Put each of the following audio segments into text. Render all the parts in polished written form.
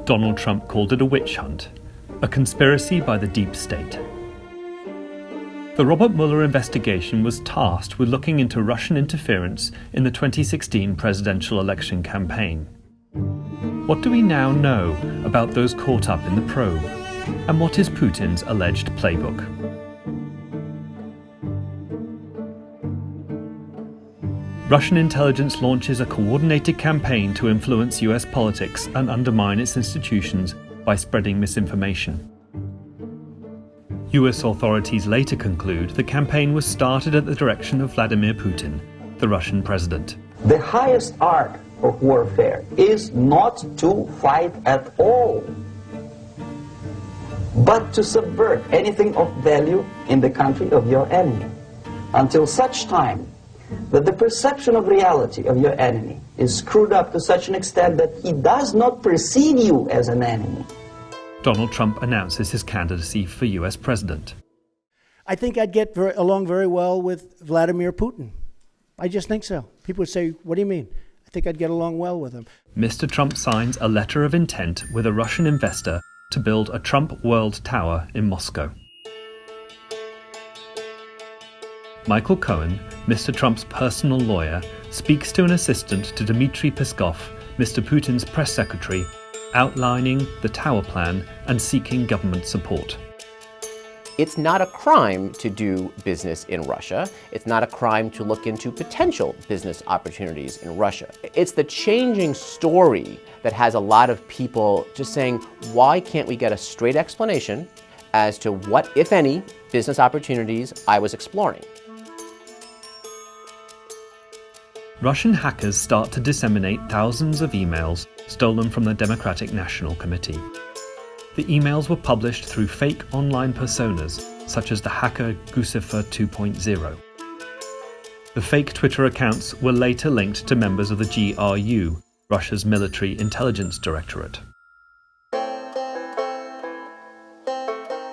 Donald Trump called it a witch hunt, a conspiracy by the deep state. The Robert Mueller investigation was tasked with looking into Russian interference in the 2016 presidential election campaign. What do we now know about those caught up in the probe? And what is Putin's alleged playbook? Russian intelligence launches a coordinated campaign to influence US politics and undermine its institutions by spreading misinformation. US authorities later conclude the campaign was started at the direction of Vladimir Putin, the Russian president. The highest art of warfare is not to fight at all, but to subvert anything of value in the country of your enemy, until such time that the perception of reality of your enemy is screwed up to such an extent that he does not perceive you as an enemy. Donald Trump announces his candidacy for US president. I think I'd get along very well with Vladimir Putin. I just think so. People would say, what do you mean? I think I'd get along well with him. Mr. Trump signs a letter of intent with a Russian investor to build a Trump World Tower in Moscow. Michael Cohen, Mr. Trump's personal lawyer, speaks to an assistant to Dmitry Peskov, Mr. Putin's press secretary, outlining the tower plan and seeking government support. It's not a crime to do business in Russia. It's not a crime to look into potential business opportunities in Russia. It's the changing story that has a lot of people just saying, why can't we get a straight explanation as to what, if any, business opportunities I was exploring? Russian hackers start to disseminate thousands of emails stolen from the Democratic National Committee. The emails were published through fake online personas, such as the hacker Guccifer 2.0. The fake Twitter accounts were later linked to members of the GRU, Russia's military intelligence directorate.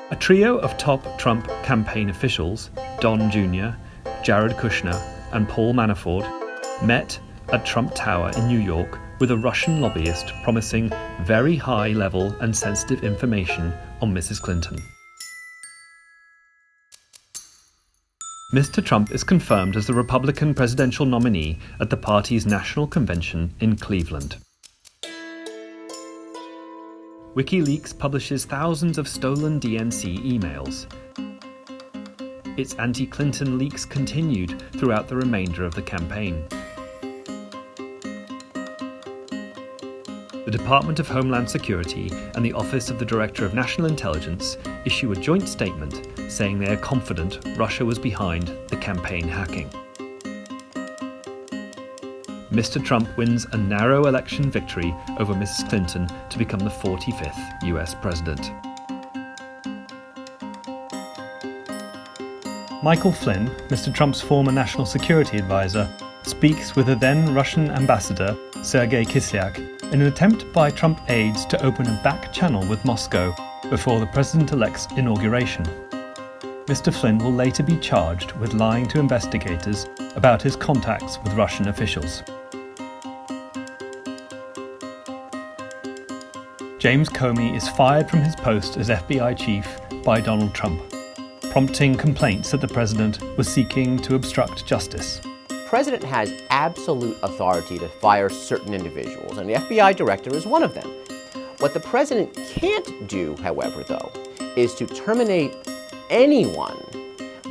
A trio of top Trump campaign officials, Don Jr., Jared Kushner, and Paul Manafort, met at Trump Tower in New York with a Russian lobbyist promising very high-level and sensitive information on Mrs. Clinton. Mr. Trump is confirmed as the Republican presidential nominee at the party's national convention in Cleveland. WikiLeaks publishes thousands of stolen DNC emails. Its anti-Clinton leaks continued throughout the remainder of the campaign. The Department of Homeland Security and the Office of the Director of National Intelligence issue a joint statement saying they are confident Russia was behind the campaign hacking. Mr. Trump wins a narrow election victory over Mrs. Clinton to become the 45th US president. Michael Flynn, Mr. Trump's former national security advisor, speaks with the then Russian ambassador Sergei Kislyak in an attempt by Trump aides to open a back channel with Moscow before the president-elect's inauguration. Mr. Flynn will later be charged with lying to investigators about his contacts with Russian officials. James Comey is fired from his post as FBI chief by Donald Trump, prompting complaints that the president was seeking to obstruct justice. The president has absolute authority to fire certain individuals, and the FBI director is one of them. What the president can't do, however, though, is to terminate anyone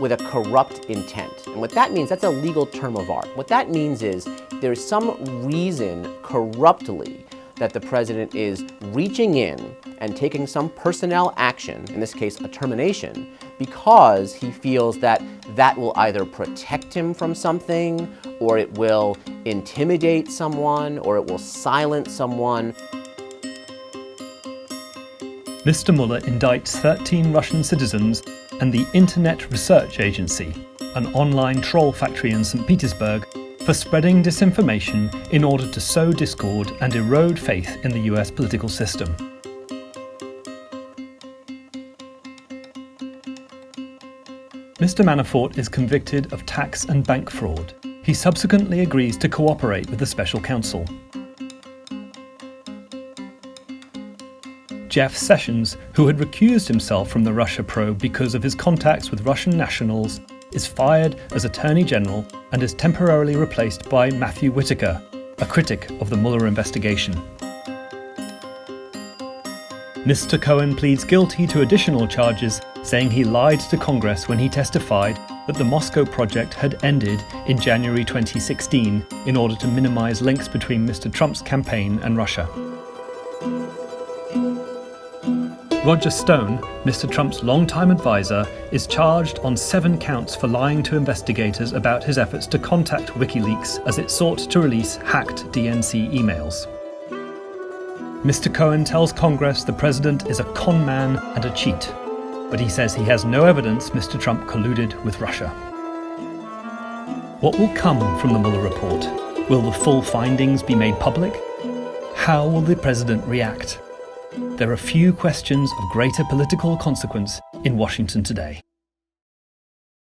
with a corrupt intent. And what that means, that's a legal term of art. What that means is there's some reason corruptly that the president is reaching in and taking some personnel action, in this case a termination, because he feels that that will either protect him from something, or it will intimidate someone, or it will silence someone. Mr. Mueller indicts 13 Russian citizens and the Internet Research Agency, an online troll factory in St. Petersburg, for spreading disinformation in order to sow discord and erode faith in the US political system. Mr. Manafort is convicted of tax and bank fraud. He subsequently agrees to cooperate with the special counsel. Jeff Sessions, who had recused himself from the Russia probe because of his contacts with Russian nationals, is fired as Attorney General and is temporarily replaced by Matthew Whitaker, a critic of the Mueller investigation. Mr. Cohen pleads guilty to additional charges, saying he lied to Congress when he testified that the Moscow project had ended in January 2016 in order to minimize links between Mr. Trump's campaign and Russia. Roger Stone, Mr. Trump's longtime advisor, is charged on 7 counts for lying to investigators about his efforts to contact WikiLeaks as it sought to release hacked DNC emails. Mr. Cohen tells Congress the president is a con man and a cheat, but he says he has no evidence Mr. Trump colluded with Russia. What will come from the Mueller report? Will the full findings be made public? How will the president react? There are few questions of greater political consequence in Washington today.